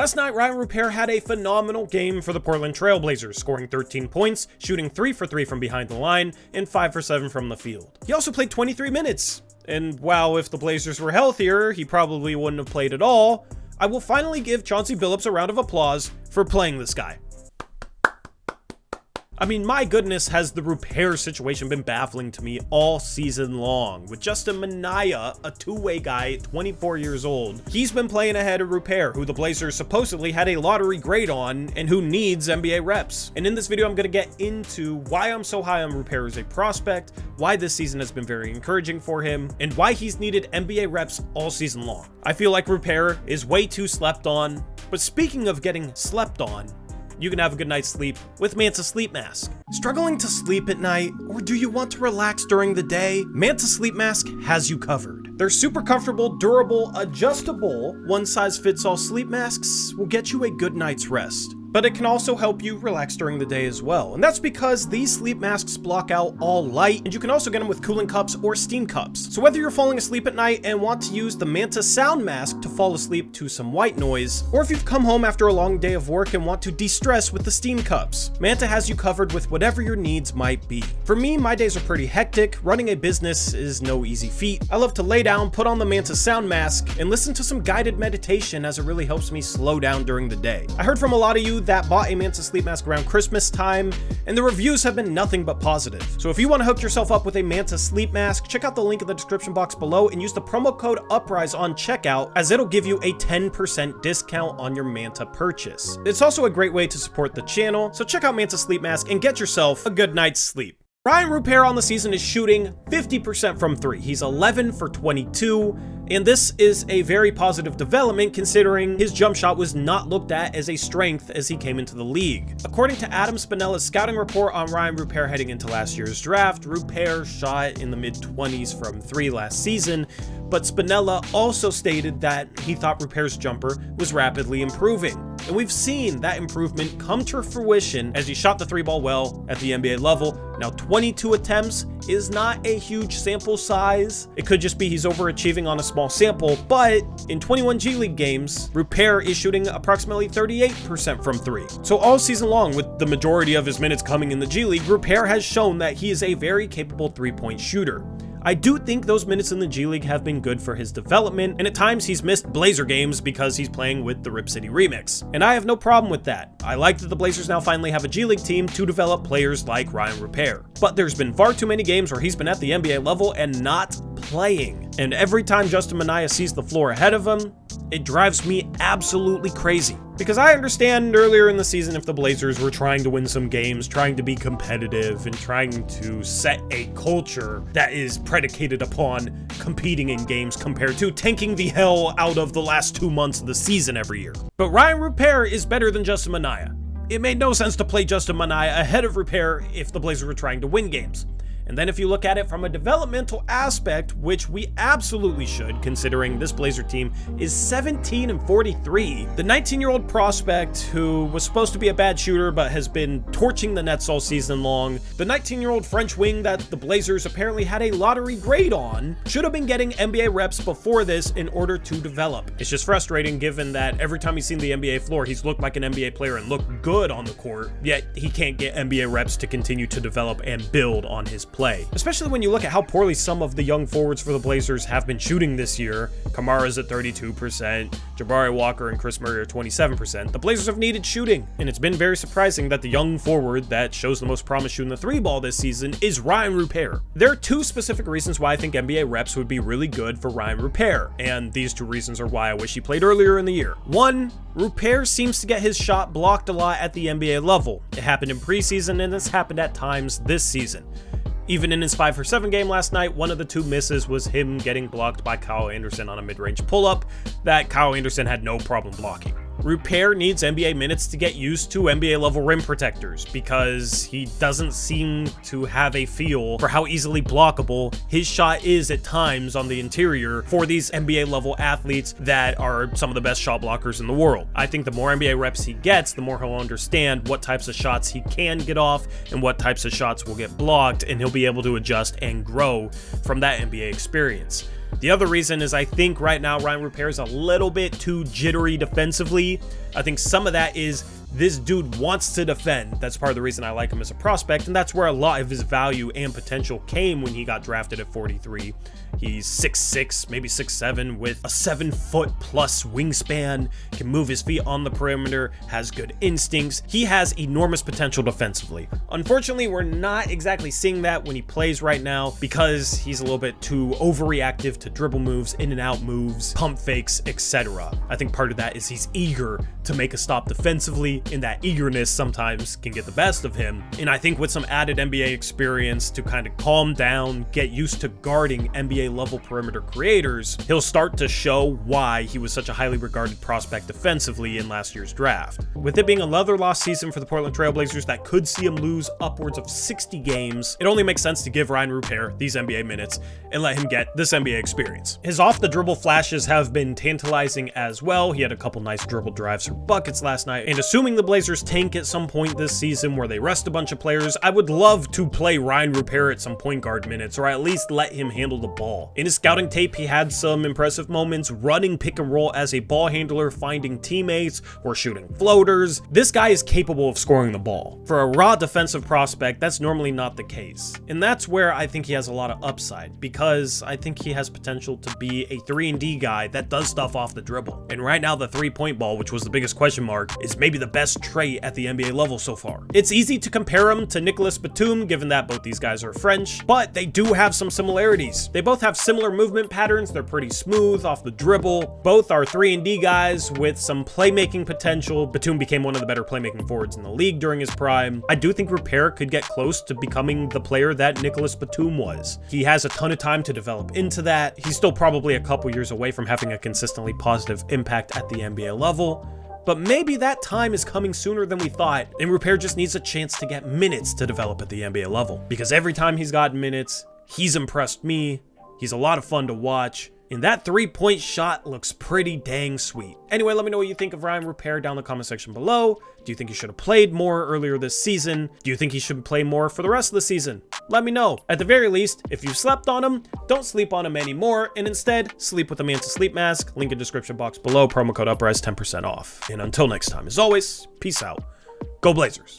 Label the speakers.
Speaker 1: Last night, Rayan Rupert had a phenomenal game for the Portland Trail Blazers, scoring 13 points, shooting 3 for 3 from behind the line, and 5 for 7 from the field. He also played 23 minutes, and while if the Blazers were healthier, he probably wouldn't have played at all, I will finally give Chauncey Billups a round of applause for playing this guy. I mean, my goodness, has the Ruper situation been baffling to me all season long. With Justin Minaya, a two-way guy, 24 years old, he's been playing ahead of Ruper, who the Blazers supposedly had a lottery grade on and who needs NBA reps. And in this video, I'm going to get into why I'm so high on Ruper as a prospect, why this season has been very encouraging for him, and why he's needed NBA reps all season long. I feel like Ruper is way too slept on, but speaking of getting slept on, you can have a good night's sleep with Manta Sleep Mask. Struggling to sleep at night, or do you want to relax during the day? Manta Sleep Mask has you covered. Their super comfortable, durable, adjustable, one-size-fits-all sleep masks will get you a good night's rest. But it can also help you relax during the day as well. And that's because these sleep masks block out all light, and you can also get them with cooling cups or steam cups. So whether you're falling asleep at night and want to use the Manta Sound Mask to fall asleep to some white noise, or if you've come home after a long day of work and want to de-stress with the steam cups, Manta has you covered with whatever your needs might be. For me, my days are pretty hectic. Running a business is no easy feat. I love to lay down, put on the Manta Sound Mask, and listen to some guided meditation as it really helps me slow down during the day. I heard from a lot of you that bought a Manta Sleep Mask around Christmas time, and the reviews have been nothing but positive. So if you want to hook yourself up with a Manta Sleep Mask, check out the link in the description box below and use the promo code Uprise on checkout, as it'll give you a 10% discount on your Manta purchase. It's also a great way to support the channel, so check out Manta Sleep Mask and get yourself a good night's sleep. Rayan Rupert on the season is shooting 50% from 3. He's 11 for 22, and this is a very positive development considering his jump shot was not looked at as a strength as he came into the league. According to Adam Spinella's scouting report on Rayan Rupert heading into last year's draft, Rupert shot in the mid-20s from 3 last season, but Spinella also stated that he thought Rupert's jumper was rapidly improving. And we've seen that improvement come to fruition as he shot the 3-ball well at the NBA level. Now 22 attempts is not a huge sample size. It could just be he's overachieving on a small sample, but in 21 G League games, Ruper is shooting approximately 38% from 3. So all season long, with the majority of his minutes coming in the G League, Ruper has shown that he is a very capable 3-point shooter. I do think those minutes in the G League have been good for his development, and at times he's missed Blazer games because he's playing with the Rip City remix. And I have no problem with that. I like that the Blazers now finally have a G League team to develop players like Rayan Rupert. But there's been far too many games where he's been at the NBA level and not playing. And every time Justin Minaya sees the floor ahead of him, it drives me absolutely crazy. Because I understand earlier in the season if the Blazers were trying to win some games, trying to be competitive, and trying to set a culture that is predicated upon competing in games compared to tanking the hell out of the last 2 months of the season every year. But Rayan Rupert is better than Justin Minaya. It made no sense to play Justin Minaya ahead of Rupert if the Blazers were trying to win games. And then if you look at it from a developmental aspect, which we absolutely should, considering this Blazer team is 17 and 43, the 19-year-old prospect who was supposed to be a bad shooter but has been torching the Nets all season long, the 19-year-old French wing that the Blazers apparently had a lottery grade on, should have been getting NBA reps before this in order to develop. It's just frustrating given that every time he's seen the NBA floor, he's looked like an NBA player and looked good on the court, yet he can't get NBA reps to continue to develop and build on his play. Especially when you look at how poorly some of the young forwards for the Blazers have been shooting this year. Kamara's at 32%, Jabari Walker and Chris Murray are 27%. The Blazers have needed shooting, and it's been very surprising that the young forward that shows the most promise shooting the 3-ball this season is Rayan Rupert. There are 2 specific reasons why I think NBA reps would be really good for Rayan Rupert, and these 2 reasons are why I wish he played earlier in the year. 1, Rupert seems to get his shot blocked a lot at the NBA level. It happened in preseason, and it's happened at times this season. Even in his 5 for 7 game last night, one of the 2 misses was him getting blocked by Kyle Anderson on a mid-range pull-up that Kyle Anderson had no problem blocking. Rupert needs NBA minutes to get used to NBA level rim protectors because he doesn't seem to have a feel for how easily blockable his shot is at times on the interior for these NBA level athletes that are some of the best shot blockers in the world. I think the more NBA reps he gets, the more he'll understand what types of shots he can get off and what types of shots will get blocked, and he'll be able to adjust and grow from that NBA experience. The other reason is I think right now Rayan Rupert is a little bit too jittery defensively. I think some of that is this dude wants to defend. That's part of the reason I like him as a prospect, and that's where a lot of his value and potential came when he got drafted at 43. He's 6'6", maybe 6'7", with a 7-foot plus wingspan, can move his feet on the perimeter, has good instincts. He has enormous potential defensively. Unfortunately, we're not exactly seeing that when he plays right now because he's a little bit too overreactive to dribble moves, in and out moves, pump fakes, etc. I think part of that is he's eager to make a stop defensively, and that eagerness sometimes can get the best of him. And I think with some added NBA experience to kind of calm down, get used to guarding NBA level perimeter creators, he'll start to show why he was such a highly regarded prospect defensively in last year's draft. With it being another lost season for the Portland Trail Blazers that could see him lose upwards of 60 games, it only makes sense to give Rayan Rupert these NBA minutes and let him get this NBA experience. His off the dribble flashes have been tantalizing as well. He had a couple nice dribble drives for buckets last night, and assuming the Blazers tank at some point this season where they rest a bunch of players, I would love to play Rayan Rupert at some point guard minutes, or at least let him handle the ball. In his scouting tape, he had some impressive moments running pick and roll as a ball handler, finding teammates, or shooting floaters. This guy is capable of scoring the ball. For a raw defensive prospect, that's normally not the case. And that's where I think he has a lot of upside, because I think he has potential to be a 3-and-D guy that does stuff off the dribble. And right now, the three-point ball, which was the biggest question mark, is maybe the best trait at the NBA level so far. It's easy to compare him to Nicolas Batum, given that both these guys are French, but they do have some similarities. They both have similar movement patterns. They're pretty smooth off the dribble. Both are 3-and-D guys with some playmaking potential. Batum became one of the better playmaking forwards in the league during his prime. I do think Rupert could get close to becoming the player that Nicolas Batum was. He has a ton of time to develop into that. He's still probably a couple years away from having a consistently positive impact at the NBA level, but maybe that time is coming sooner than we thought, and Rupert just needs a chance to get minutes to develop at the NBA level, because every time he's gotten minutes, he's impressed me. He's a lot of fun to watch, and that three-point shot looks pretty dang sweet. Anyway, let me know what you think of Rayan Rupert down in the comment section below. Do you think he should have played more earlier this season? Do you think he should play more for the rest of the season? Let me know. At the very least, if you slept on him, don't sleep on him anymore, and instead, sleep with the Manta sleep mask. Link in description box below, promo code Uprise, 10% off. And until next time, as always, peace out. Go Blazers.